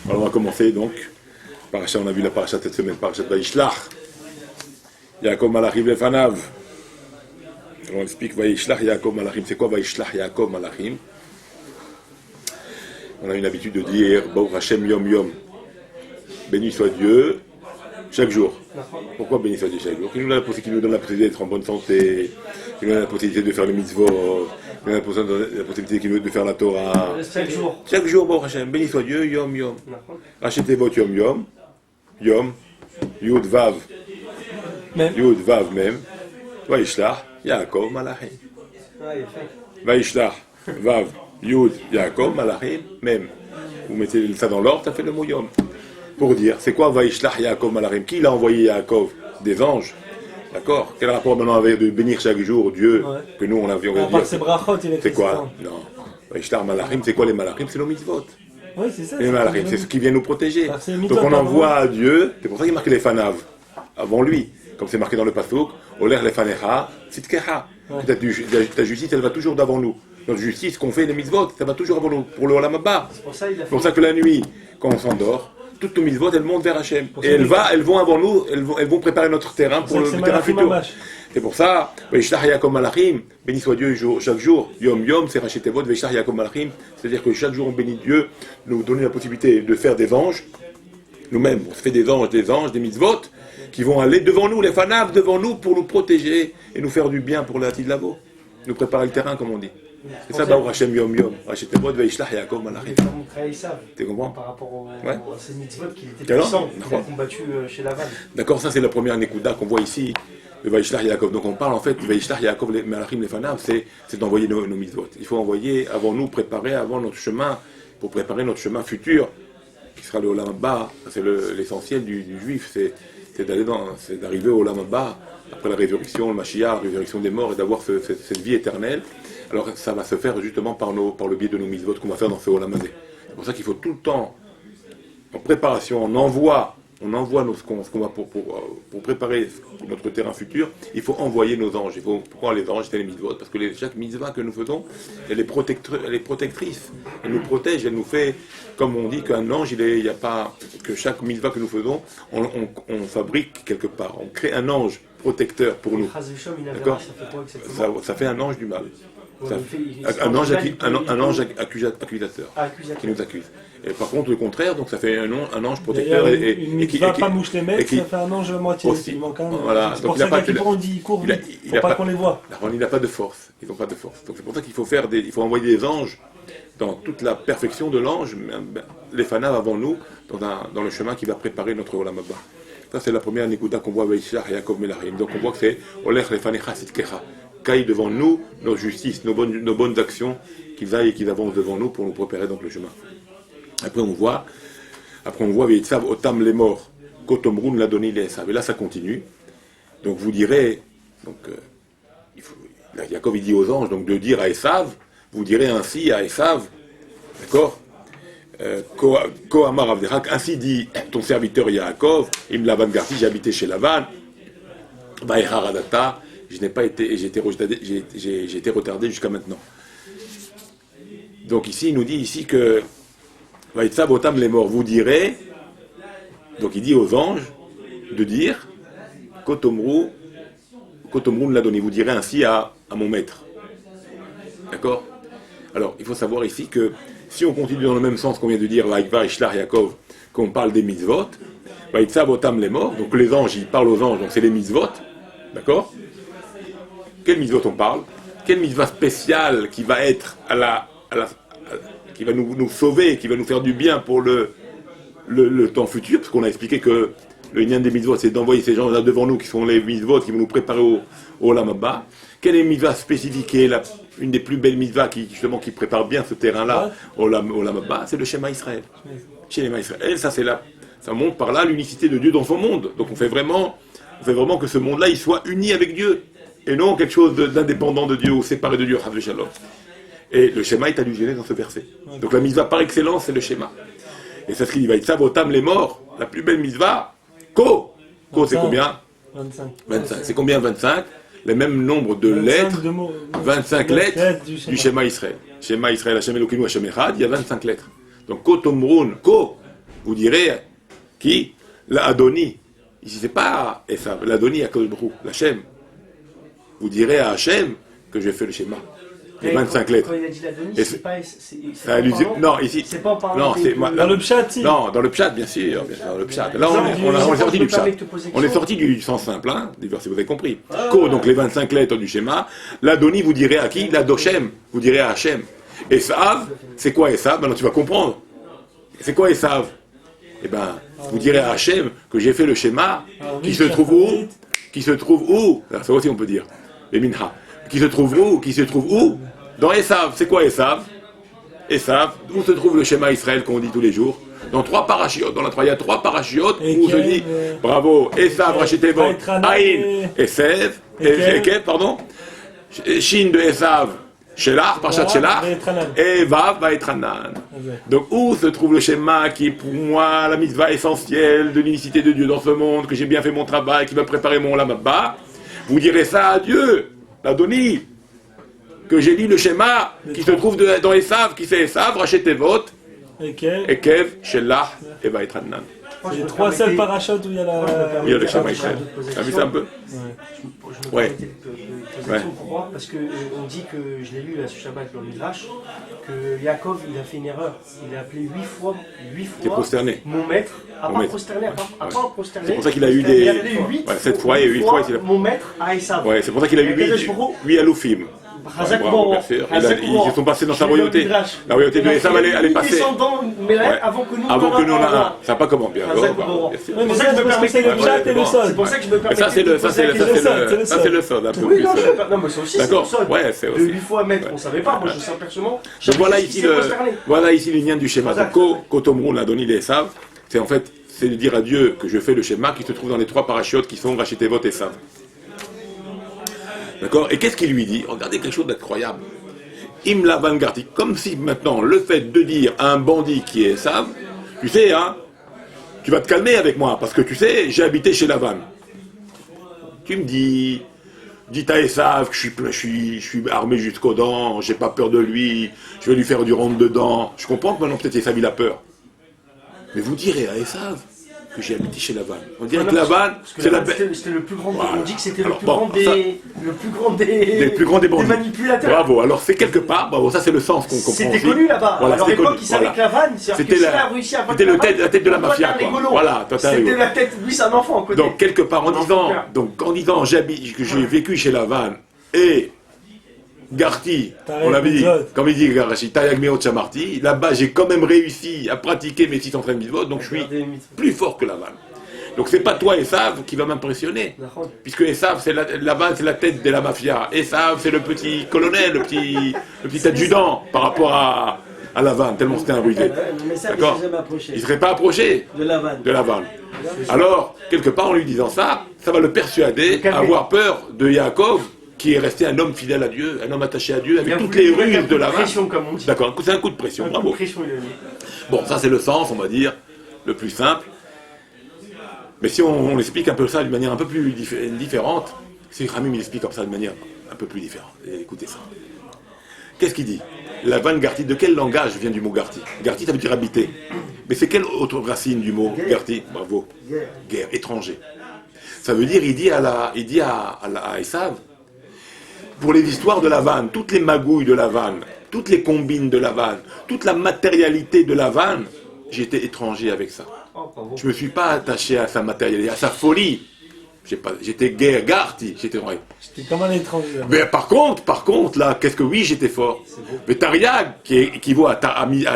Alors on va commencer donc. Paracha, on a vu la paracha cette semaine, paracha Vayishlach. Yaakov Malachim Lefanav. Alors on explique Vayishlach Yaakov Malachim. C'est quoi Vayishlach Yaakov Malachim? On a une habitude de dire Baruch Hashem Yom Yom. Béni soit Dieu chaque jour. Pourquoi béni soit Dieu chaque jour? Qui nous donne la possibilité d'être en bonne santé, qui nous donne la possibilité de faire le mitzvot, qui nous donne la possibilité de faire la Torah. Chaque jour. Chaque jour, Baruch Hashem. Béni soit Dieu, Yom Yom. Rachetez votre Yom Yom. Yom. Yud Vav. Yud Vav même. Vayishlach Yaakov Malachim. Vayishlach Vav. Yud Yaakov Malachim même. Vous mettez ça dans l'ordre, ça fait le mot Yom. Pour dire, c'est quoi Vayishlach Yaakov Malachim? Qui l'a envoyé Yaakov? Des anges. D'accord? Quel rapport maintenant avec de bénir chaque jour Dieu que nous on avions dit? C'est quoi? Non. Vayishlach Malachim, c'est quoi les Malachim? C'est nos mitzvot. Oui, c'est ça. Les Malachim, c'est ce qui vient nous protéger. Donc on envoie à Dieu, c'est pour ça qu'il marque les Fanav avant lui. Comme c'est marqué dans le Pasuk, Oler Lefanecha, Tzidkecha. Ta justice, elle va toujours devant nous. Notre justice qu'on fait les mitzvot, ça va toujours avant nous, pour le Olam Haba. C'est pour ça que la nuit, quand on s'endort, toutes nos mitzvot, elles montent vers Hachem. Et elles vont avant nous, elles vont préparer notre terrain pour le terrain futur. C'est pour ça, Vayishlach Yaakov Malachim, béni soit Dieu chaque jour. Yom Yom, c'est Rachetez votre Vayishlach Yaakov Malachim. C'est-à-dire que chaque jour on bénit Dieu, nous donner la possibilité de faire des anges. Nous-mêmes, on se fait des anges, des mitzvot, qui vont aller devant nous, les fanav devant nous, pour nous protéger et nous faire du bien pour la Lavo. Nous préparer le terrain, comme on dit. C'est ça, Baruch Hashem Yom Yom. Rachetez votre Vayishlach Yaakov Malachim. Tu comprends? Par rapport à ces mitzvot qui étaient puissants, qui ont combattu chez Lavan. D'accord, ça c'est la première Nekuda qu'on voit ici. Le Vayishlach Yaakov. Donc on parle en fait, Vayishlach Yaakov Malachim Lefanav, c'est d'envoyer nos mitzvot. Il faut envoyer avant nous, préparer avant notre chemin, pour préparer notre chemin futur, qui sera le Olam Haba. C'est l'essentiel du juif, c'est d'arriver au Olam Haba, après la résurrection, le Mashiach, la résurrection des morts, et d'avoir cette vie éternelle. Alors ça va se faire justement par le biais de nos mitzvot qu'on va faire dans ce Olam Haba. C'est pour ça qu'il faut tout le temps, en préparation, on envoie ce qu'on va pour préparer notre terrain futur, il faut envoyer nos anges. Pourquoi les anges, c'est les mitzvot? Parce que chaque mitzvah que nous faisons, elle est protectrice. Elle nous protège, elle nous fait, comme on dit qu'un ange, il n'y a pas, que chaque mitzvah que nous faisons, on fabrique quelque part. On crée un ange protecteur pour nous. D'accord? Ça fait un ange du mal. Un ange accusateur qui nous accuse. Et par contre, le contraire, donc ça fait un ange protecteur et qui va pas mouche les mecs, ça fait un ange moitié. Voilà. C'est pour ça qu'on dit ils courent vite, il faut pas qu'on les voit. Il n'a pas de force. Ils n'ont pas de force. Donc c'est pour ça qu'il faut envoyer des anges dans toute la perfection de l'ange, les fanav avant nous, dans le chemin qui va préparer notre Olam Haba. Ça c'est la première nekuda qu'on voit avec Vayishlach Yaakov Malachim. Donc on voit que c'est Oler Lefanecha Tzidkecha. Caille devant nous, nos justices, nos bonnes actions, qu'ils aillent et qu'ils avancent devant nous pour nous préparer donc le chemin. Après on voit Vayitzav Otam les morts, Kotomrun l'a donné les Esav. Et là ça continue. Donc vous direz, Yaakov il dit aux anges, donc de dire à Esav, vous direz ainsi à Esav, d'accord? Kohamar Avderak, ainsi dit ton serviteur Yaakov, Im Lavan Garti, j'ai habité chez Lavan, Baïhar Adata, je n'ai pas été, j'ai été retardé jusqu'à maintenant. Donc ici, il nous dit ici que Vayitzav Otam les morts, vous direz, donc il dit aux anges de dire Kotomrun l'a donné, vous direz ainsi à mon maître. D'accord? Alors, il faut savoir ici que si on continue dans le même sens qu'on vient de dire Vayishlach Yaakov, qu'on parle des mitzvot, Vayitzav Otam les morts, donc les anges, ils parlent aux anges, donc c'est les mitzvot, d'accord? Quel mitzvot on parle? Quel mitzvah spécial qui va être qui va nous sauver, qui va nous faire du bien pour le temps futur, parce qu'on a expliqué que le lien des mitzvot, c'est d'envoyer ces gens là devant nous, qui sont les mitzvot, qui vont nous préparer au Olam Haba. Quelle est mitzvah spécifique, une des plus belles mitzvahs qui prépare bien ce terrain-là au Olam Haba, c'est le Shema Israël. Shema Israël, ça montre par là l'unicité de Dieu dans son monde. Donc on fait vraiment que ce monde-là, il soit uni avec Dieu, et non quelque chose d'indépendant de Dieu ou séparé de Dieu. Et le Shema est allusionné dans ce verset. Donc la mitzvah par excellence, c'est le Shema. Et c'est ce qu'il dit, Vayitzav Otam les morts, la plus belle mitzvah, Ko c'est combien? 25. C'est combien 25? Le même nombre de lettres, 25 lettres du Shema Israël. Shema Israël, Hashem Elokeinu, Hashem Echad, il y a 25 lettres. Donc Kotomrun, vous direz, qui? L'Adoni. Ici, c'est pas Esav, l'Adoni à Kolbrou, l'Hachem. Vous direz à Hachem que je fais le schéma. Les 25 lettres. Quand il a dit l'Adoni, Et c'est pas. C'est allusion. Non, ici. C'est pas en parlant. Non, c'est Dans le pshat, si. Non, dans le pshat, bien sûr, dans le pshat. Là, on est sorti du pshat. On est sorti du sens simple, hein, du verset, vous avez compris. Ko, donc les 25 lettres du schéma. L'Adoni, vous direz à qui? L'Adoshem, vous direz à Hachem. Esav, c'est quoi Esav? Maintenant, tu vas comprendre. C'est quoi Esav? Eh ben, vous direz à Hachem que j'ai fait le schéma qui se trouve où? Qui se trouve où? Ça aussi, on peut dire. Les minha. Qui se trouve où? Qui se trouve où? Dans Esav, c'est quoi Esav? Esav, où se trouve le schéma Israël qu'on dit tous les jours? Dans 3 parachiotes, dans la 3, il y a 3 parachiotes où on se dit, bravo, Esav, Rachetevot, Aïn, Esev, Ekev, pardon, Shin de Esav, Shelach, Parashat Shelach, et Vav, Vaetranan. Donc où se trouve le schéma qui est pour moi la mitzvah essentielle de l'unicité de Dieu dans ce monde, que j'ai bien fait mon travail, qui va préparer mon olam haba? Vous direz ça à Dieu, l'Adoni, que j'ai lu le schéma qui se trouve dans Esav, qui c'est Esav, Rachetevot, Ekev, Shelach et Vaetranan. Il y a 3 seuls parachutes où il y a la... Il y a le schéma Israël. T'as vu ça un peu? Je me permettais de poser pourquoi? Parce qu'on dit que, je l'ai lu là ce Shabbat dans le Midrash, que Yaakov il a fait une erreur. Il a appelé 8 fois prosterné. Mon maître, à part prosterné, à part prosterné. C'est pour ça qu'il a eu des... Il a appelé 7 fois et 8 fois. Mon maître à Esav. Ouais, c'est pour ça qu'il a eu 8 aloufim. Bravo, bien sûr. Ils se sont passés dans sa royauté. La royauté de Esav, elle est passée. Avant que nous, avant que nous en ayons un. Ça n'a pas comment bien. C'est pour ça que je me permettais le chat et le sol. C'est pour ça que je me permets. Ça, c'est le sol, un peu Oui, plus. non, mais c'est aussi. D'accord. Ouais, c'est aussi. De 8 fois maître, on ne savait pas. Moi, je sais personnellement. Voilà ici le lien du schéma. Donc, Kotomrou l'a donné les Esav. C'est en fait, c'est de dire à Dieu que je fais le schéma qui se trouve dans les 3 parachutes qui sont Rachetevot et Esav. D'accord? Et qu'est-ce qu'il lui dit? Regardez quelque chose d'incroyable. Im Lavan Garti, comme si maintenant le fait de dire à un bandit qui est Esav, tu sais, hein, tu vas te calmer avec moi, parce que tu sais, j'ai habité chez Lavan. Tu me dis à Esav que je suis armé jusqu'aux dents, j'ai pas peur de lui, je vais lui faire du rentre-dedans. Je comprends que maintenant peut-être Esav il a peur. Mais vous direz à Esav que j'ai habité chez Lavan. On dirait que Lavan, c'est la bête. C'était le plus grand. On dit que c'était le plus grand des bandits. Des manipulateurs. Bravo. Alors c'est quelque part. Bravo. Ça c'est le sens qu'on comprend. C'était connu là-bas. Voilà, à l'époque, ils savaient que Lavan, c'était la tête de la mafia. Voilà. C'était la tête. Lui, c'est un enfant. Donc quelque part en disant que j'ai vécu chez Lavan et Garti, on l'avait dit, comme il dit Garachi, Tayag Meot Chamarti, là-bas j'ai quand même réussi à pratiquer mes 613 mitzvot, donc je suis plus fort que Lavan. Donc c'est pas toi Esav qui va m'impressionner, puisque Esav Lavan c'est la tête de la mafia, Esav c'est le petit colonel, le petit adjudant par rapport à Lavan, tellement c'était un rusé. D'accord? Il ne serait pas approché de Lavan. Alors, quelque part en lui disant ça, ça va le persuader à avoir peur de Yaakov, qui est resté un homme fidèle à Dieu, un homme attaché à Dieu, avec toutes les ruses de la main. D'accord, c'est un coup de pression, bravo. Bon, ça c'est le sens, on va dire, le plus simple. Mais si on explique un peu ça d'une manière un peu plus différente, si Ramim il explique comme ça d'une manière un peu plus différente, écoutez ça. Qu'est-ce qu'il dit? Lavan Garti, de quel langage vient du mot Garti? Garti ça veut dire habiter. Mais c'est quelle autre racine du mot Garti? Bravo. Guerre, étranger. Ça veut dire, il dit à Esav, pour les histoires de Lavan, toutes les magouilles de Lavan, toutes les combines de Lavan, toute la matérialité de Lavan, j'étais étranger avec ça. Je ne me suis pas attaché à sa matérialité, à sa folie. J'étais Garti, j'étais comme un étranger. Mais par contre, là, qu'est-ce que oui, j'étais fort. Mais Tariag, qui équivaut à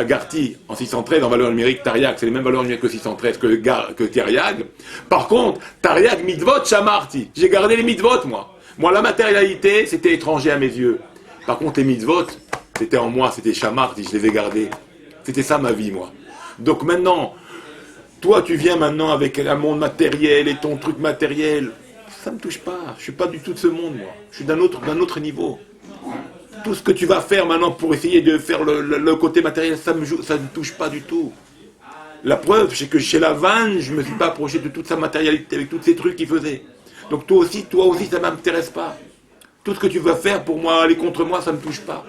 Garti en 613 en valeur numérique, Tariag, c'est les mêmes valeurs numériques que 613 que Tariag. Par contre, Tariag, mitzvot, shamarti. J'ai gardé les mitzvot, moi. Moi, la matérialité, c'était étranger à mes yeux. Par contre, les mitzvot, c'était en moi, c'était shamarti, je les ai gardés. C'était ça ma vie, moi. Donc maintenant, toi, tu viens maintenant avec un monde matériel et ton truc matériel. Ça ne me touche pas. Je ne suis pas du tout de ce monde, moi. Je suis d'un autre niveau. Tout ce que tu vas faire maintenant pour essayer de faire le côté matériel, ça ne me touche pas du tout. La preuve, c'est que chez Lavan, je ne me suis pas approché de toute sa matérialité, avec tous ces trucs qu'il faisait. Donc toi aussi, ça ne m'intéresse pas. Tout ce que tu vas faire pour moi, aller contre moi, ça ne me touche pas.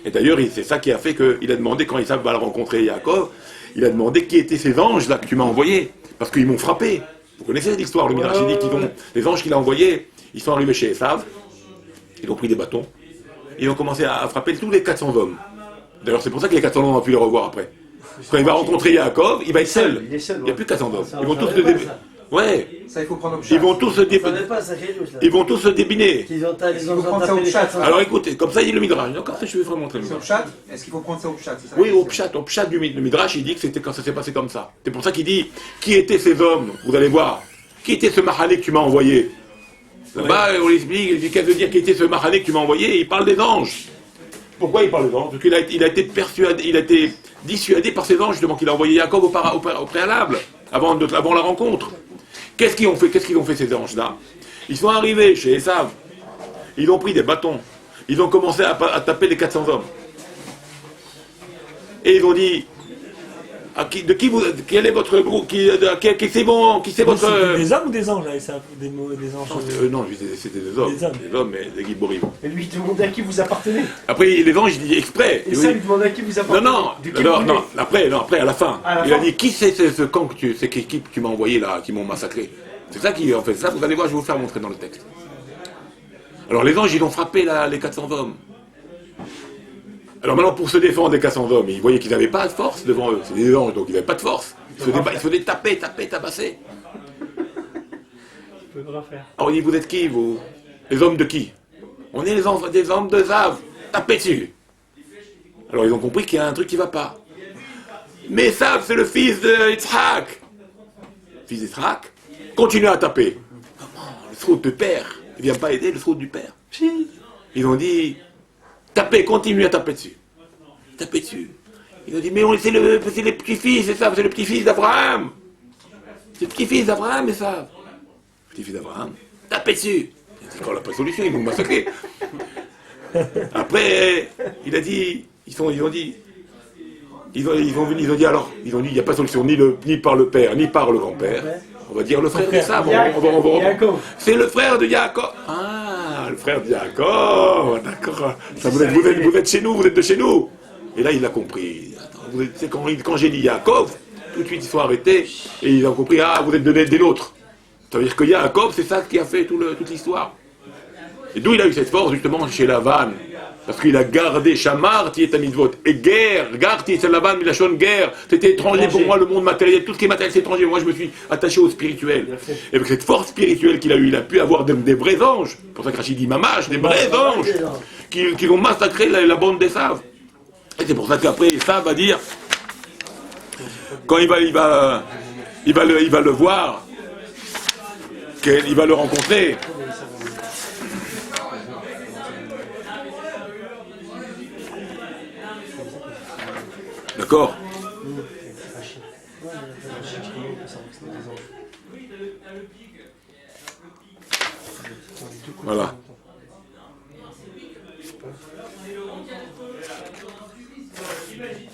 Et d'ailleurs, c'est ça qui a fait qu'il a demandé, quand Esav va le rencontrer Yaakov, il a demandé qui étaient ces anges là que tu m'as envoyés, parce qu'ils m'ont frappé. Vous connaissez l'histoire, le Midrash dit les anges qu'il a envoyés, ils sont arrivés chez Esav, ils ont pris des bâtons, ils ont commencé à frapper tous les 400 hommes. D'ailleurs, c'est pour ça que les 400 hommes ont pu les revoir après. Quand il va rencontrer Yaakov, il va être seul. Il n'y a plus 400 hommes. Ils vont tous se débiner. Ouais. Ça, il faut prendre au Ils vont tous se débiner. Ils vont tous se débiner. Alors écoutez, comme ça il dit le Midrash. Encore ça, je vais vous montrer le C'est au Midrash. pshat? Est-ce qu'il faut prendre ça au pshat? Oui, au pshat du Midrash, il dit que c'était quand ça s'est passé comme ça. C'est pour ça qu'il dit qui étaient ces hommes. Vous allez voir. Qui était ce Mahané que tu m'as envoyé? Là-bas, on l'explique. Il dit qu'est-ce que veut dire qui était ce Mahané que tu m'as envoyé? Il parle des anges. Pourquoi il parle des anges? Parce qu'il a été persuadé, il a été dissuadé par ces anges justement qu'il a envoyé Jacob au préalable, avant la rencontre. Qu'est-ce qu'ils ont fait ces anges-là? Ils sont arrivés chez Esav, ils ont pris des bâtons, ils ont commencé à taper les 400 hommes. Et ils ont dit, quel est votre groupe, qui c'est votre... Des hommes ou des anges là, des anges Non, c'était des hommes, mais des Giborim. Et lui, il demandait à qui vous appartenez. Après, les anges, il dit exprès. Et ça, il demandait à qui vous appartenez. Non, après, à la fin. Il a dit, qui c'est ce camp que tu m'as envoyé là, qui m'ont massacré? C'est ça qui en fait ça, vous allez voir, je vais vous faire montrer dans le texte. Alors les anges, ils ont frappé les 400 hommes. Alors maintenant, pour se défendre des 400 hommes, ils voyaient qu'ils n'avaient pas de force devant eux. C'est des anges, donc ils n'avaient pas de force. Ils se faisaient taper, tabasser. Alors il dit, vous êtes qui, vous? Les hommes de qui? On est des hommes de Zav. Tapez dessus. Alors ils ont compris qu'il y a un truc qui ne va pas. Mais Zav, c'est le fils de Yitzhak. Fils d'Yitzhak, continue à taper. Comment? Le srout de père. Il ne vient pas aider le srout du père. Ils ont dit, tapez, continue à taper dessus. Tapez dessus. Ils ont dit, mais c'est le petit-fils, c'est ça, c'est le petit-fils d'Abraham. C'est le petit-fils d'Abraham, et ça. Petit-fils d'Abraham. Tapez dessus. C'est quand on n'a pas de solution, ils vont massacrer. Après, il a dit, ils ont dit, il n'y a pas de solution, ni par le père, ni par le grand-père. On va dire le frère de Esav. C'est le frère de Yaakov. Ah, le frère de Yaakov. D'accord. Vous êtes chez nous, vous êtes de chez nous. Et là, il a compris. C'est quand j'ai dit Yaakov, tout de suite, ils sont arrêtés. Et ils ont compris, ah, vous êtes des nôtres. Ça veut dire que Yaakov, c'est ça qui a fait toute l'histoire. Et d'où il a eu cette force, justement, chez Lavan. Parce qu'il a gardé Shamar, qui est à mitzvot. Et guerre, Garti, c'est Lavan, Milachon, guerre. C'était étranger pour moi, le monde matériel. Tout ce qui est matériel, c'est étranger. Moi, je me suis attaché au spirituel. Et avec cette force spirituelle qu'il a eue, il a pu avoir des vrais anges. C'est pour ça que Rachid dit Mamash, des vrais anges. Qui ont massacré la bande d'Esav. Et c'est pour ça qu'après, Esav va dire, quand il va le voir, qu'il va le rencontrer. D'accord? Voilà.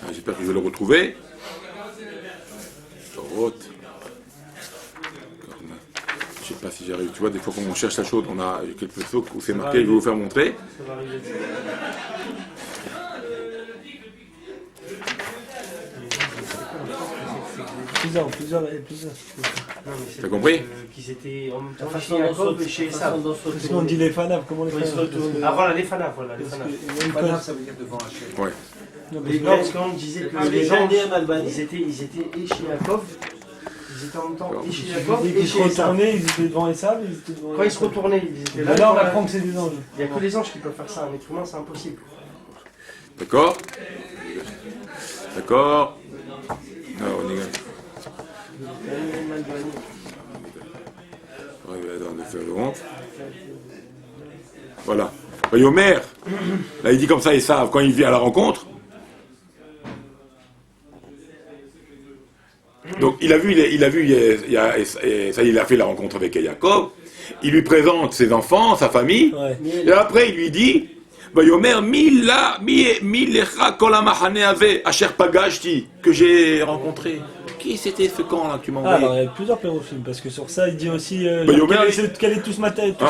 J'espère que je vais le retrouver. Je sais pas si j'arrive. Tu vois, des fois quand on cherche la chose, on a quelques sauts où c'est marqué, je vais vous faire montrer. Plusieurs. T'as compris? Qu'ils étaient en même temps chez Yaakov et chez Esav. On dit les fanaves, comment les fanaves? Ah voilà, les fanaves, voilà. Les Fanav, ça veut dire devant Hachem. Ouais. Non, parce qu'on disait que les anges, ils étaient et chez Yaakov, ils étaient en même temps et chez Yaakov et chez Esav. Ils étaient devant Esav, Quand ils se retournaient, ils étaient là. Alors on apprend que c'est des anges. Il n'y a que les anges qui peuvent faire ça, un être humain, c'est impossible. D'accord? D'accord? Alors, on y voilà. Yomer, là il dit comme ça, ils savent, quand il vient à la rencontre. Donc il a vu, ça il a fait la rencontre avec Yaakov, il lui présente ses enfants, sa famille, et après il lui dit, Yomer, milecha kol hamachane ave asher pagashti, que j'ai rencontré. qui c'était ce camp-là que tu m'as Ah, envoyé? alors il y a plusieurs pérophiles, parce que sur ça, il dit aussi Bah, genre, Yomer, quelle est toute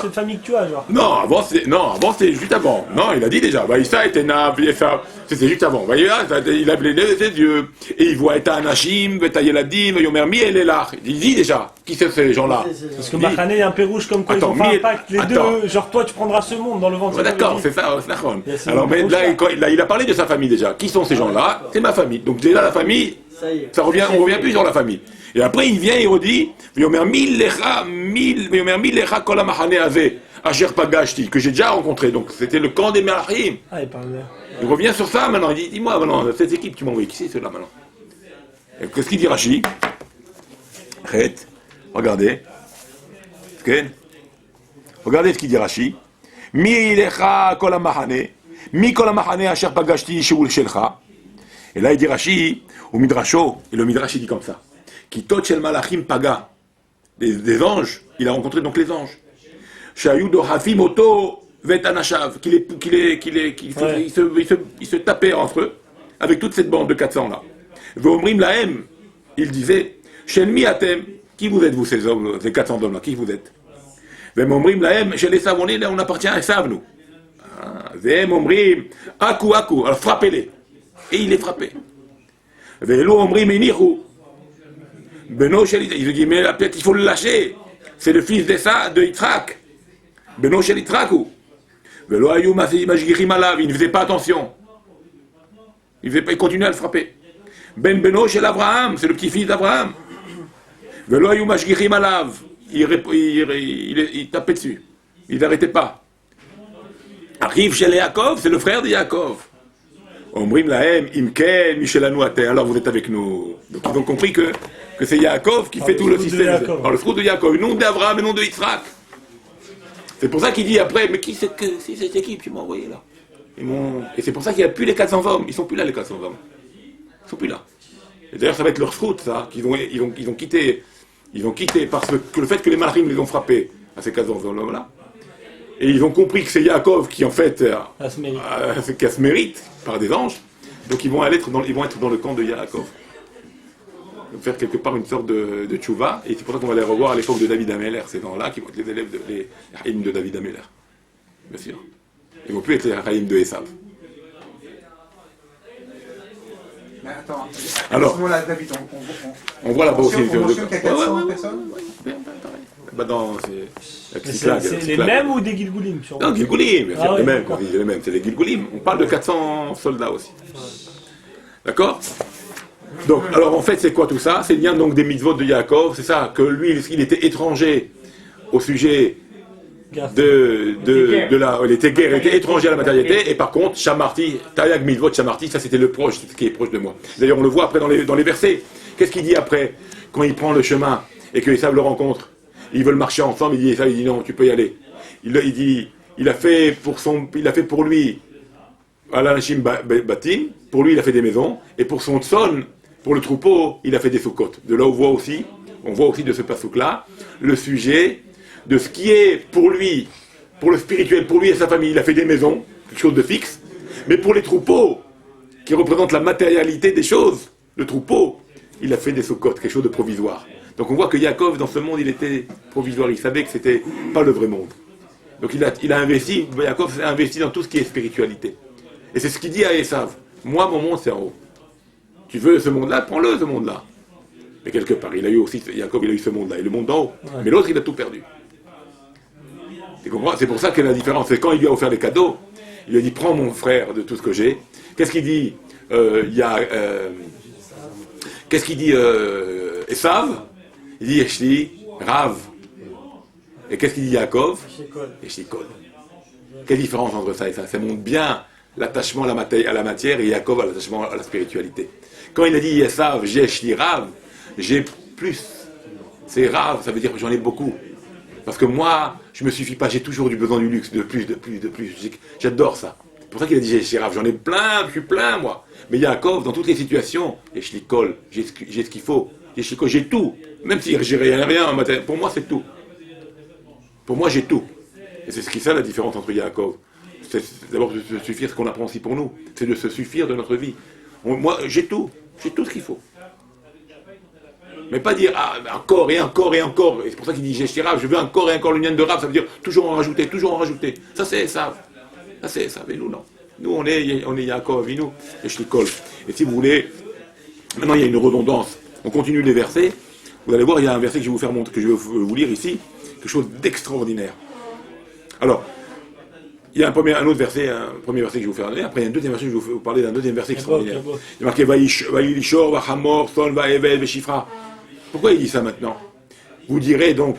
cette famille que tu as, genre. Non, avant c'était juste avant. Non, il a dit déjà. Issa était Nav, c'était juste avant. Vous voyez là, il a blé ses yeux. Et il voit Eta Anashim, Eta Yeladim, Yomer Mi et là. Il dit déjà, qui c'est ces gens-là? Parce que Mahane est un peu rouge comme quoi Attends, ils ont fait un pacte, les attends. deux, genre toi tu prendras ce monde dans le ventre. Ouais, d'accord, c'est ça, c'est d'accord. Yes, Alors, mais c'est là, il a parlé de sa famille déjà. Qui sont ces gens-là? C'est ma famille. Donc déjà, la famille, on revient plus sur la famille. Et après, il vient, il redit, Yomer Milecha Kol HaMachane Hazeh, Asher Pagashti, que j'ai déjà rencontré. Donc c'était le camp des Malachim. Ah, il parle là. Il revient sur ça maintenant. Il dit, dis-moi maintenant, cette équipe, tu m'as envoyé, qui c'est ceux-là maintenant? Et qu'est-ce qu'il dit Rashi? Regardez. Regardez ce qu'il dit Rashi. Milecha Kol HaMachane, Mi Kol HaMachane Asher Pagashti Sheul Shelcha. Et là, il dit Rashi, au Midrasho, et le Midrash, il dit comme ça. Qui tot shel malachim paga. Des anges, il a rencontré donc les anges. Shayou dohafim oto vet anashav. Ils se tapaient entre eux, avec toute cette bande de 400 là. Veomrim lahem, il disait, Shelmi atem, qui vous êtes vous ces hommes, ces 400 hommes là, qui vous êtes? Veomrim lahem, chez les Esav, on appartient à Esav nous. Veomrim, aku, alors frappez-les. Et il les frappait. Velo omrim enichu. Beno Shel Yitzhak, il dit, mais peut-être il faut le lâcher. C'est le fils de Yitzhak. Beno Shel Yitzhaku. Velo ayu mashgichim alav, il ne faisait pas attention. Il continuait à le frapper. Beno Shel Abraham, c'est le petit-fils d'Abraham. Velo ayu mashgichim alav, il tapait dessus. Il n'arrêtait pas. Arrive chez Yaakov, c'est le frère de Yaakov. Omrim lahem, imken, michelanu aten. Alors vous êtes avec nous. Donc ils ont compris que c'est Yaakov qui fait tout le système. Alors le fruit de Yaakov, le nom d'Abraham et le nom de Yitzhak. C'est pour ça qu'il dit après, mais qui c'est cette équipe tu m'as envoyé là? Et c'est pour ça qu'il n'y a plus les 400 hommes. Ils sont plus là les 400 hommes. Ils sont plus là. Et d'ailleurs ça va être leur fruit ça, qu'ils ont quitté. Ils ont quitté parce que le fait que les malachim les ont frappés à ces 400 hommes là. Et ils ont compris que c'est Yaakov qui en fait se mérite par des anges. Donc ils vont être dans le camp de Yaakov. Ils vont faire quelque part une sorte de tchouva. Et c'est pour ça qu'on va les revoir à l'époque de David Ameller. Ces gens-là qui vont être les élèves les Haïm de David Ameller. Bien sûr. Ils ne vont plus être les Haïm de Esav. Mais attends, alors, là, David, on voit là-bas aussi. On mentionne qu'il y a 400 personnes. Bah non, c'est les mêmes ou des Gilgoulim? Non, Gilgoulim, Ah, les mêmes, quand on dit les mêmes, c'est les Gilgoulim. On parle de 400 soldats aussi. D'accord? Donc, alors en fait, c'est quoi tout ça? C'est bien donc des mitzvot de Yaakov, c'est ça, que lui, il était étranger au sujet il était guerre, il était étranger à la matérialité, et par contre, Shamarti, Tayag mitzvot Shamarti, ça c'était le proche, ce qui est proche de moi. D'ailleurs, on le voit après dans les versets. Pour qu'il dit après, quand il prend le chemin, et que Esav le rencontre? Ils veulent marcher ensemble, il dit non, tu peux y aller. Il dit, il a fait pour lui, Alanashim Batim, pour lui il a fait des maisons, et pour son son, pour le troupeau, il a fait des soukotes. De là on voit aussi de ce pasouk-là, le sujet de ce qui est pour lui, pour le spirituel, pour lui et sa famille, il a fait des maisons, quelque chose de fixe, mais pour les troupeaux, qui représentent la matérialité des choses, le troupeau, il a fait des soukotes, quelque chose de provisoire. Donc on voit que Yaakov, dans ce monde, il était provisoire, il savait que c'était pas le vrai monde. Donc il a investi, Yaakov s'est investi dans tout ce qui est spiritualité. Et c'est ce qu'il dit à Esav. Moi, mon monde, c'est en haut. Tu veux ce monde-là, prends-le, ce monde-là. Mais quelque part, Yaakov, il a eu ce monde-là, et le monde d'en haut. Ouais. Mais l'autre, il a tout perdu. C'est pour ça que la différence, c'est quand il lui a offert les cadeaux, il lui a dit, prends mon frère de tout ce que j'ai. Qu'est-ce qu'il dit Qu'est-ce qu'il dit Esav? Il dit Yeshli, Rav. Et qu'est-ce qu'il dit Yaakov? Yeshli Kol. Quelle différence entre ça et ça? Ça montre bien l'attachement à la matière et Yaakov à l'attachement à la spiritualité. Quand il a dit Esav, Yeshli, Rav, j'ai plus. C'est Rav, ça veut dire que j'en ai beaucoup. Parce que moi, je ne me suffis pas, j'ai toujours du besoin du luxe, de plus. J'adore ça. C'est pour ça qu'il a dit Yeshli, Rav. J'en ai plein, je suis plein, moi. Mais Yaakov, dans toutes les situations, Yeshli Kol, j'ai ce qu'il faut. J'ai tout. Même si j'ai rien, pour moi c'est tout. Pour moi j'ai tout. Et c'est ce qui est ça la différence entre Yaakov. C'est d'abord de se suffire ce qu'on apprend aussi pour nous. C'est de se suffire de notre vie. Moi j'ai tout ce qu'il faut. Mais pas dire encore et encore et encore. Et c'est pour ça qu'il dit Jéshirav, je veux encore et encore l'union de Rav, ça veut dire toujours en rajouter, toujours en rajouter. Ça c'est Esav. Ça c'est Esav. Et nous non. Nous on est Yaakov Avinu et Shlikol. Et si vous voulez, maintenant il y a une redondance. On continue les versets. Vous allez voir, il y a un verset que je vais vous faire montrer, que je vais vous lire ici, quelque chose d'extraordinaire. Alors, il y a un autre verset, un premier verset que je vais vous faire donner. Après, il y a un deuxième verset, je vais vous parler d'un deuxième verset extraordinaire. Il est marqué Vaïlishor, Vachamor, Son, Vaevel, Veshifra. Pourquoi il dit ça maintenant? Vous direz donc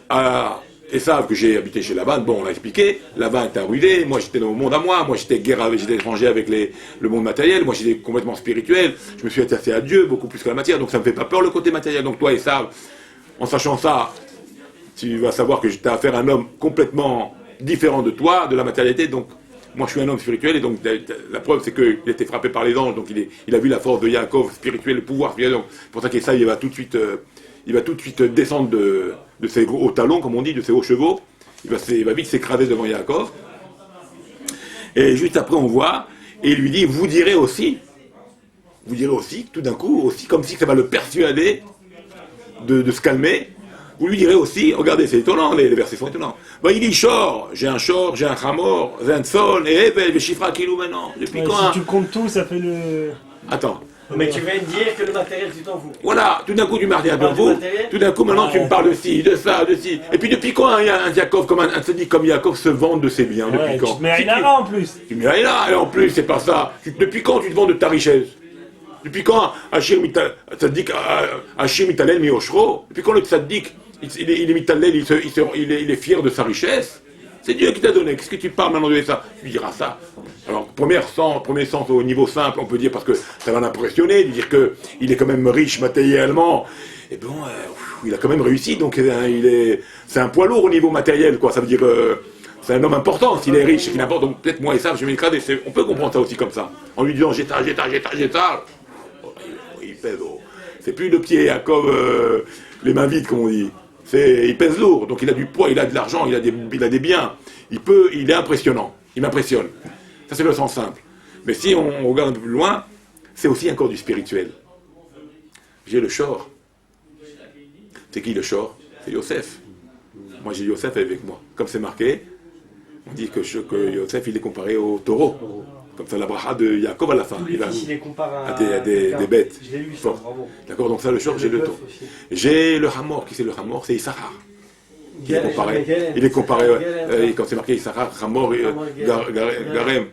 à Esav que j'ai habité chez Laban. Bon, on l'a expliqué. Laban était ruiné. Moi, j'étais dans mon monde à moi. Moi, j'étais étranger avec le monde matériel. Moi, j'étais complètement spirituel. Je me suis attaché à Dieu beaucoup plus que la matière. Donc, ça me fait pas peur le côté matériel. Donc, toi, Esav, en sachant ça, tu vas savoir que tu as affaire à un homme complètement différent de toi, de la matérialité. Donc, moi, je suis un homme spirituel. Et donc, la preuve, c'est qu'il a été frappé par les anges. Donc, il a vu la force de Yaakov spirituel, le pouvoir spirituel. Donc, c'est pour ça qu'Esav, il va tout de suite descendre de ses hauts talons, comme on dit, de ses hauts chevaux. Il va vite s'écraser devant Yaakov. Et juste après, on voit, et il lui dit, vous direz aussi, tout d'un coup, aussi, comme si ça va le persuader de se calmer. Vous lui direz aussi, regardez, c'est étonnant, les versets sont étonnants. Il dit shor, j'ai un chamor, j'ai un sol, et Evel, Veshifra, Kilou maintenant. Depuis quand? Si tu comptes tout, ça fait le... Attends. Mais tu viens de dire que le matériel, tu t'en fous. Voilà, tout d'un coup tu m'as dit un peu vous, tout d'un coup maintenant tu me parles de ci, de ça, de ci. Et puis depuis quand un Yaakov, un tzaddik comme Yaakov se vend de ses biens? Depuis quand? Tu te mets à Inara en plus. Tu mets à Inara, et en plus c'est pas ça. Depuis quand tu te vends de ta richesse? Depuis quand Hachir Mitalel Mioshro? Depuis quand le tzaddik, il est Mitalel, il est fier de sa richesse? C'est Dieu qui t'a donné. Qu'est-ce que tu parles maintenant de ça? Tu diras ça. Alors, premier sens au niveau simple, on peut dire parce que ça va l'impressionner, de dire qu'il est quand même riche matériellement. Et bon, il a quand même réussi, donc c'est un poids lourd au niveau matériel, quoi. Ça veut dire, c'est un homme important s'il est riche, c'est qu'il importe. Donc peut-être moi et ça, je vais m'écraser. On peut comprendre ça aussi comme ça. En lui disant, j'ai ça. Il pèse. C'est plus le petit Yaakov, les mains vides, comme on dit. Il pèse lourd, donc il a du poids, il a de l'argent, il a des biens. Il est impressionnant. Il m'impressionne. Ça, c'est le sens simple. Mais si on regarde un peu plus loin, c'est aussi encore du spirituel. J'ai le shor. C'est qui le shor? C'est Yosef. Moi, j'ai Yosef avec moi. Comme c'est marqué, on dit que Yosef, il est comparé au taureau. Comme ça, la bracha de Yaakov à la fin. Il les compare à des bêtes. Je l'ai lu, ça, bravo. D'accord, donc ça, le shor, j'ai le taureau. J'ai le hamor. Qui c'est le hamor? C'est Issachar. Il est comparé, quand c'est marqué Issachar, Hamor, Garem.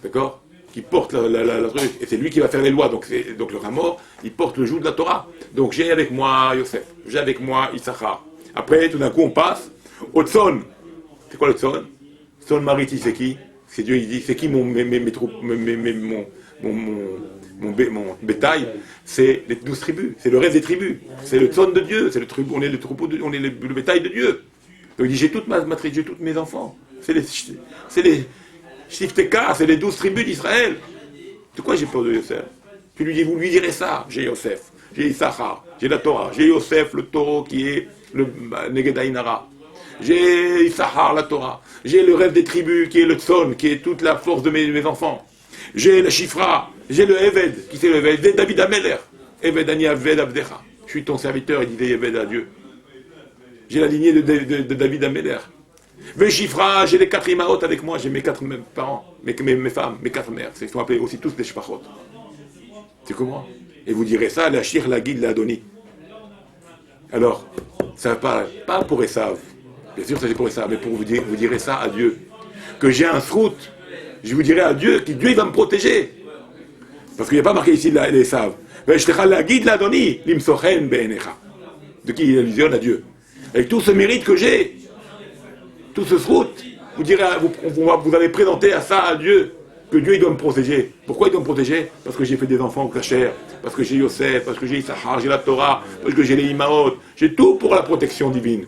D'accord? Qui porte la truc. Et c'est lui qui va faire les lois. Donc le Hamor, il porte le joug de la Torah. Donc j'ai avec moi Yosef. J'ai avec moi Issachar. Après, tout d'un coup, on passe au Tson. C'est quoi le Tson? Tson Mariti, c'est qui? C'est Dieu, il dit, c'est qui mon bétail? C'est les 12 tribus, c'est le reste des tribus, c'est le Tson de Dieu, on est le bétail de Dieu. Donc il dit, j'ai toute ma matrice, j'ai tous mes enfants. C'est les Shifteka, c'est les 12 tribus d'Israël. De quoi j'ai peur de Yosef? Vous lui direz ça, j'ai Yosef, j'ai Issachar, j'ai la Torah, j'ai Yosef, le taureau qui est le Neged Ainara. J'ai Issachar, la Torah. J'ai le rêve des tribus, qui est le Tson, qui est toute la force de mes enfants. J'ai la Shifra. J'ai le Eved, qui c'est le Eved? David Ameler. Eved Ani Aved Abdecha. Je suis ton serviteur, il disait Eved à Dieu. J'ai la lignée de David Ameler. Le Shifra, j'ai les 4 Imaot avec moi, j'ai mes 4 parents, mes femmes, mes 4 mères. Ils sont appelés aussi tous des Shpachot. C'est comment? Et vous direz ça, la Shir, la Guide, la Adoni. Alors, ça va pas pour Esav. Bien sûr, ça c'est pour ça, mais pour vous direz ça à Dieu. Que j'ai un srout, je vous dirai à Dieu que Dieu il va me protéger. Parce qu'il n'y a pas marqué ici les saves. De qui il allusionne à Dieu. Avec tout ce mérite que j'ai, tout ce srout, vous allez présenter à ça à Dieu, que Dieu il doit me protéger. Pourquoi il doit me protéger? Parce que j'ai fait des enfants au Kacher, parce que j'ai Yosef, parce que j'ai Issachar, j'ai la Torah, parce que j'ai les Imaot, j'ai tout pour la protection divine.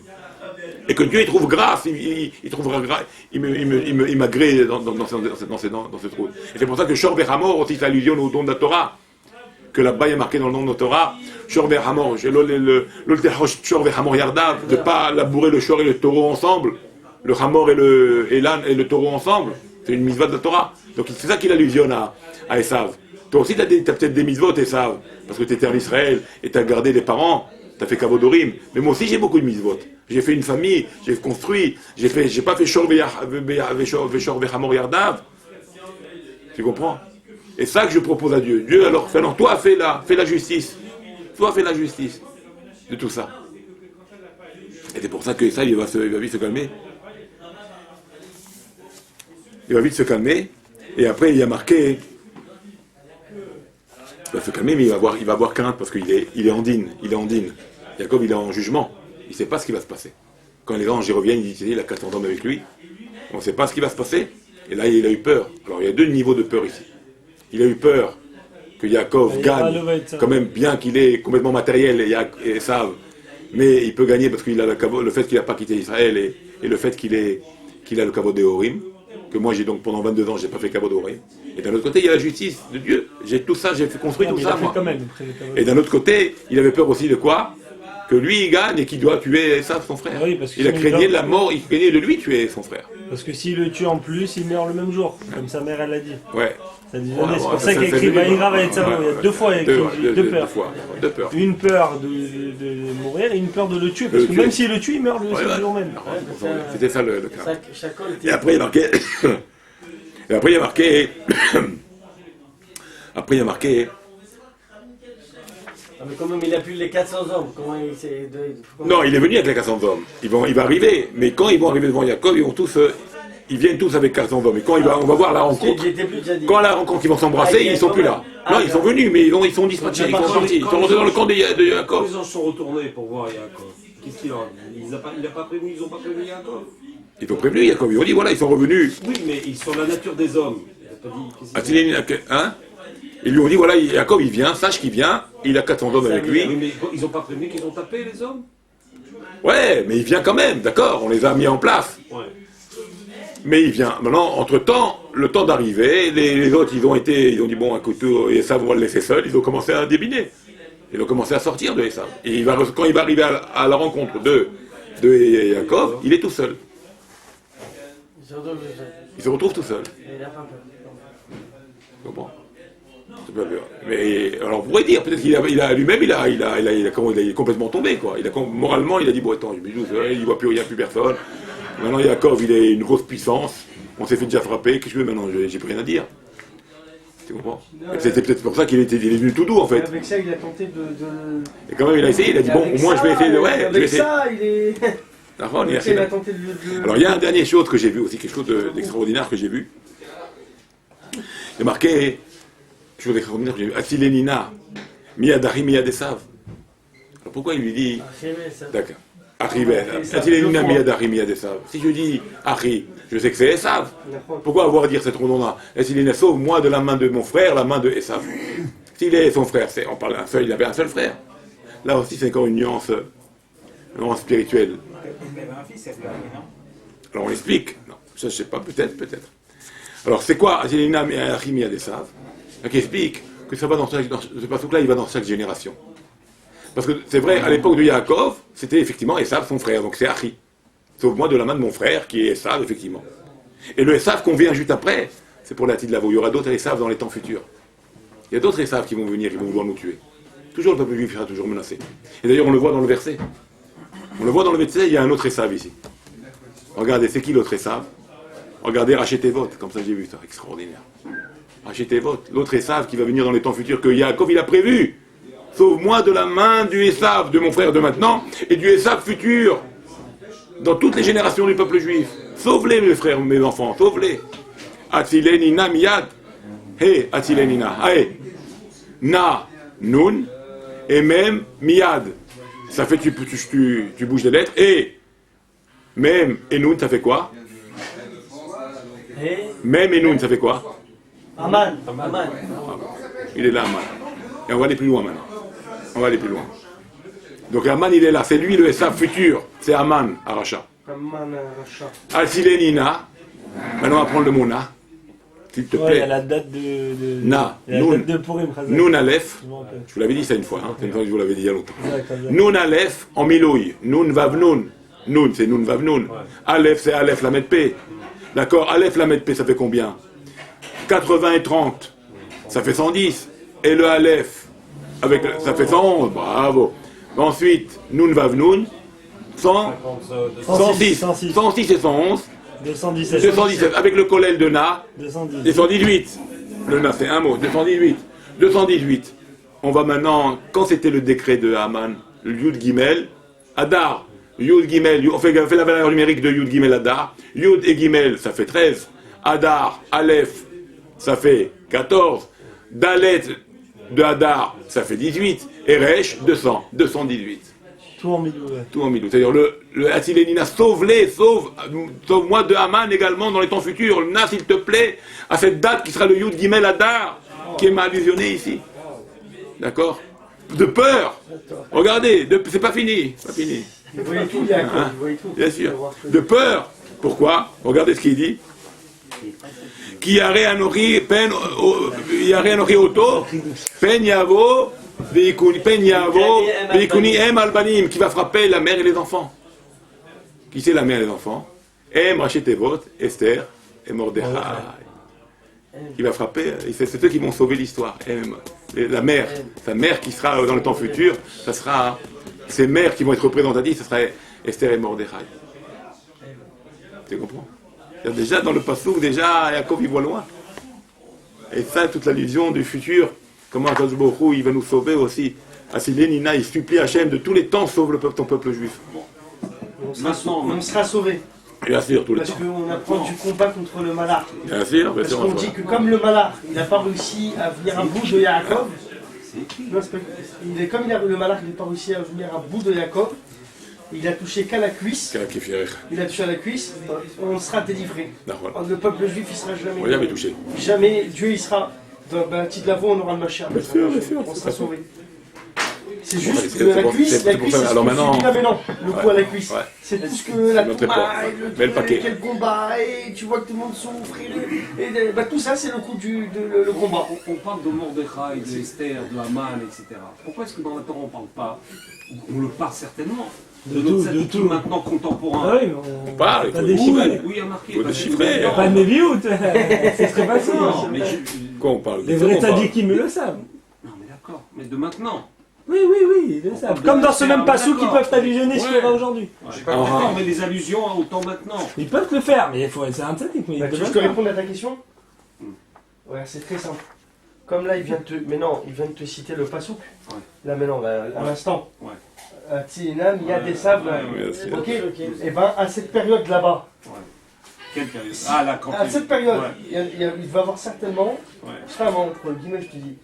Et que Dieu il trouve grâce, il trouvera grâce, il m'agrée dans cette route. Et c'est pour ça que Shor Hamor aussi s'allusionne au don de la Torah, que là-bas il est marqué dans le nom de la Torah, Shor Hamor, Shor Hamor Yardav, de ne pas labourer le Shor et le taureau ensemble, le Hamor et l'âne et le taureau ensemble, c'est une mitzvah de la Torah. Donc c'est ça qu'il allusionne à Esav. Toi aussi, t'as peut-être des mitzvot, et ça, parce que tu étais en Israël, et tu as gardé les parents, tu as fait kavodorim. Mais moi aussi, j'ai beaucoup de mitzvot. J'ai fait une famille, j'ai construit, j'ai pas fait shor vechamor yardav. Tu comprends? Et ça que je propose à Dieu. Dieu, alors toi, fais la justice. Toi, fais la justice de tout ça. Et c'est pour ça que ça, il va vite se calmer. Il va vite se calmer. Et après, il y a marqué... Il va se calmer, mais il va avoir crainte, parce qu'il est en dîne. Il est en dîne. Jacob, il est en jugement. Il ne sait pas ce qui va se passer. Quand les anges y reviennent, il a 400 hommes avec lui. On ne sait pas ce qui va se passer. Et là, il a eu peur. Alors, il y a deux niveaux de peur ici. Il a eu peur que Yaakov gagne, quand même, bien qu'il est complètement matériel et savent, mais il peut gagner parce qu'il a le fait qu'il n'a pas quitté Israël et le fait qu'il a le kavod d'Eorim, que moi j'ai donc pendant 22 ans, j'ai pas fait kavod d'Eorim. Et d'un autre côté, il y a la justice de Dieu. J'ai tout ça, j'ai construit tout ça, moi. Et d'un autre côté, il avait peur aussi de quoi? Que lui, il gagne et qu'il doit tuer Esav, son frère. Oui, parce que il a craigné de la mort, il craignait de lui tuer son frère. Parce que s'il le tue en plus, il meurt le même jour, comme sa mère, elle l'a dit. Ouais. Ça dit jamais, c'est pour ça qu'il a écrit Vaïra va être savant. Il y a deux fois, il y a deux peurs. Deux peurs. Une peur de mourir et une peur de le tuer. Parce que même s'il le tue, il meurt le jour même. C'était ça le cas. Et après, il y a marqué... Et après, il y a marqué... Après, il y a marqué... Mais quand même, il a plus les 400 hommes. Comment il s'est... Non, il est venu avec les 400 hommes. Il va arriver, mais quand ils vont arriver devant Jacob, ils viennent tous avec 400 hommes. Et quand on va voir la rencontre, quand à la rencontre ils vont s'embrasser, ils sont plus là. Non, ils sont venus, mais ils sont dispatchés, ils sont sortis. Ils sont rentrés dans le camp de Jacob. Quand les anges sont retournés pour voir Jacob, qu'est-ce qu'il en a? Ils n'ont pas prévenu Jacob. Ils ont prévenu Jacob, ils ont dit voilà, ils sont revenus. Oui, mais ils sont la nature des hommes. Il n'a pas dit. Hein? Ils lui ont dit voilà, Jacob il vient, sache qu'il vient, il a 400 hommes avec lui. Oui, mais ils n'ont pas prévenu qu'ils ont tapé les hommes. Ouais, mais il vient quand même, d'accord, on les a mis en place. Ouais. Mais il vient. Maintenant, entre-temps, le temps d'arriver, les autres, ils ont dit, bon, écoute, Esav, on va le laisser seul, ils ont commencé à débiner. Ils ont commencé à sortir de Esav. Et quand il va arriver à la rencontre de Jacob, il est tout seul. Il se retrouve tout seul. Tu comprends? Mais alors, on pourrait dire, peut-être qu'il a lui-même, il est complètement tombé, quoi. Moralement, il a dit, bon, attends, il voit plus rien, plus personne. Maintenant, Yaakov, il est une grosse puissance. On s'est fait déjà frapper. Qu'est-ce que je veux maintenant? J'ai plus rien à dire. Tu comprends? C'était peut-être pour ça qu'il est venu tout doux, en fait. Avec ça, il a tenté de... Et quand même, il a essayé. Il a dit, bon, au moins, je vais essayer de... Ouais, je vais essayer. ça, il est... Il a tenté de... Alors, il y a une dernière chose que j'ai vu aussi, quelque chose d'extraordinaire que j'ai vu. Il y a marqué, quelque chose d'extraordinaire que j'ai vu. Atzilenina, miyadari miyadesav. Alors, pourquoi il lui dit... D'accord. Si je dis Achi, je sais que c'est Esav. Pourquoi avoir à dire cette redondance? S'il sauve moi de la main de mon frère, la main de Esav. S'il est son frère, on parle d'un seul, il avait un seul frère. Là aussi, c'est encore une nuance spirituelle. Alors on explique. Non, ça je sais pas, peut-être. Alors c'est quoi Asilina Achi Miyadesav? Qui explique que ça va dans ce passage-là, il va dans chaque génération. Parce que c'est vrai, à l'époque de Yaakov, c'était effectivement Esav, son frère, donc c'est Achi. Sauve-moi de la main de mon frère, qui est Esav, effectivement. Et le Esav qu'on vient juste après, c'est pour la petite lavo. Il y aura d'autres Esav dans les temps futurs. Il y a d'autres Esav qui vont venir, qui vont vouloir nous tuer. Toujours le peuple juif sera toujours menacé. Et d'ailleurs, on le voit dans le verset. On le voit dans le verset, il y a un autre Esav ici. Regardez, c'est qui l'autre Esav? Regardez, Rachetevot, comme ça j'ai vu ça, extraordinaire. Rachetevot, l'autre Esav qui va venir dans les temps futurs, que Yaakov il a prévu. Sauve-moi de la main du Esav, de mon frère de maintenant, et du Esav futur, dans toutes les générations du peuple juif. Sauve-les, mes frères, mes enfants, sauve-les. Atzilenina miyad. Hey, Atzilenina. Hey. Na, nun, et même miyad. Ça fait tu bouges les lettres. Et même et nun, ça fait quoi? Même et nun, ça fait quoi? Aman. Il est là, Aman. Et on va aller plus loin maintenant. On va aller plus loin. Donc Aman, il est là. C'est lui le Esav futur. C'est Aman, Aracha. Aman, Aracha. Al-Silenina. Maintenant, on va prendre le mot Na. S'il te plaît. Il y a la date de... Na. La Nun. date de Purim, Chazak. Nun Aleph. Je m'en rappelle. Je vous l'avais dit ça une fois. C'est une fois que je vous l'avais dit il y a longtemps. Exact. Nun Aleph en Milouï. Nun Vav Nun. Nun, c'est Nun Vav Nun. Aleph, c'est Aleph Lamed P. D'accord? Aleph Lamed P, ça fait combien? 80 et 30. ça fait 110. Et le Aleph, ça fait 111, bravo. Ensuite, Nun Vav Nun, 106. 106 et 111. 217. 217. Avec le Kollel de Na, 210. 218. Le Na, c'est un mot. 218. 218. On va maintenant, quand c'était le décret de Haman, le Yud Gimel, Adar. Yud Gimel, on fait la valeur numérique de Yud Gimel Adar. Yud et Gimel, ça fait 13. Adar, Aleph, ça fait 14. Dalet de Hadar, ça fait 18. Et Resh, 200. 218. Tout en milieu, ouais. Tout en milieu. C'est-à-dire le Hatzilénina, sauve-moi de Haman également dans les temps futurs. Le Nas, s'il te plaît, à cette date qui sera le Yud Gimel Hadar, qui est mal visionné ici. D'accord? De peur. Regardez, c'est pas fini. Pas fini. Vous voyez tout, Yaakov, vous voyez tout. Bien sûr. De peur. Pourquoi? Regardez ce qu'il dit. Qui yare anori oto, pen yavo, veikuni em albanim, qui va frapper la mère et les enfants. Qui c'est la mère et les enfants? Em Rachetevot, Esther et Mordechai. Qui va frapper, c'est eux qui vont sauver l'histoire. La mère, sa mère qui sera dans le temps futur, ça sera ces mères qui vont être représentatives, ce sera Esther et Mordechai. Tu comprends? Déjà dans le Passouk, déjà Yaakov il voit loin. Et ça, toute l'allusion du futur, comment Akadosh Baruch Hu, il va nous sauver aussi. Asilénina, il supplie Hachem de tous les temps, sauve ton peuple juif. On sera sauvés. Bien sûr, tous les Parce temps. qu'on apprend du combat contre le malheur. Bien sûr, Parce qu'on dit que comme le malheur, il n'a pas réussi à venir à bout de Yaakov, comme le malheur, il n'a pas réussi à venir à bout de Yaakov, il a touché qu'à la cuisse. Il a touché à la cuisse, on sera délivré. Le peuple juif, il sera jamais. On l'a jamais touché. Jamais Dieu, il sera. Dans la petite lavo, on aura le Mashiach. Bien sûr, bien sûr. On sera sauvé. C'est juste c'est que la pour- cuisse, c'est pour ça, alors maintenant- le coup à la cuisse. Ouais. C'est tout ce que la notre époque. touma, Mais le paquet. quel combat, et tu vois que tout le monde souffre, et bah, tout ça, c'est le coup le combat. On parle de Mordechai, de Esther, de Haman, etc. Pourquoi est-ce que dans la Torah on ne parle pas? On le parle certainement. De tout, notre de statut tout. maintenant contemporain. Ah oui, On parle, t'as il faut déchiffré. déchiffrer. Oui, il y a marqué. Faut déchiffrer. Pas de Nevi'ut. Ce serait facile. Non, mais Quoi on parle? Les vrais tzadikim le savent. non, mais d'accord. Mais de maintenant. Oui, ils le savent. Comme dans ce même passou qu'ils peuvent t'allusionner ce qu'il y aura aujourd'hui. J'ai pas d'accord, mais les allusions au temps maintenant. Ils peuvent le faire, mais il faut c'est un tzadik. Mais ils Bah, tu veux peuvent que je te le faire. réponde à ta question? Ouais, c'est très simple. Comme là, il vient de te citer le pasouk. Ouais. Là, maintenant, à l'instant. Ouais. À Tsinam, il y a des sables. Bien sûr. Ok. Et ben, à cette période là-bas, Quelle période? Ah, là, quand à cette période, Ouais. il va y avoir certainement, Ouais. je sais pas, moi, entre guillemets, je te dis,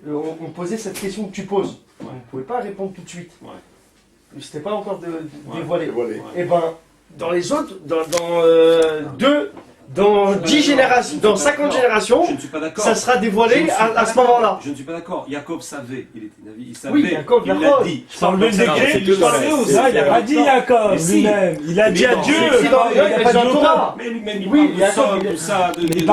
on posait cette question que tu poses. Ouais. On ne pouvait pas répondre tout de suite. Ouais. C'était pas encore Ouais. dévoilé. Dévoilé. Et ben, dans les autres, dans 10 générations, dans 50 générations, Je ne suis pas d'accord. ça sera Je ne dévoilé suis à pas ce d'accord. moment-là. Je ne suis pas d'accord. Jacob savait. Il était Navi. Il savait. Oui, Jacob, il l'a d'accord. dit. Sans lever le c'est décret, tout ça, vrai. il n'a pas dit Yaakov Mais si. lui-même. Il a dit à non, Dieu. c'est dans- Il a pas dit dans au Torah. peuple. Mais lui-même, il Oui, parle de Jacob, ça, il- de ça, Mais il de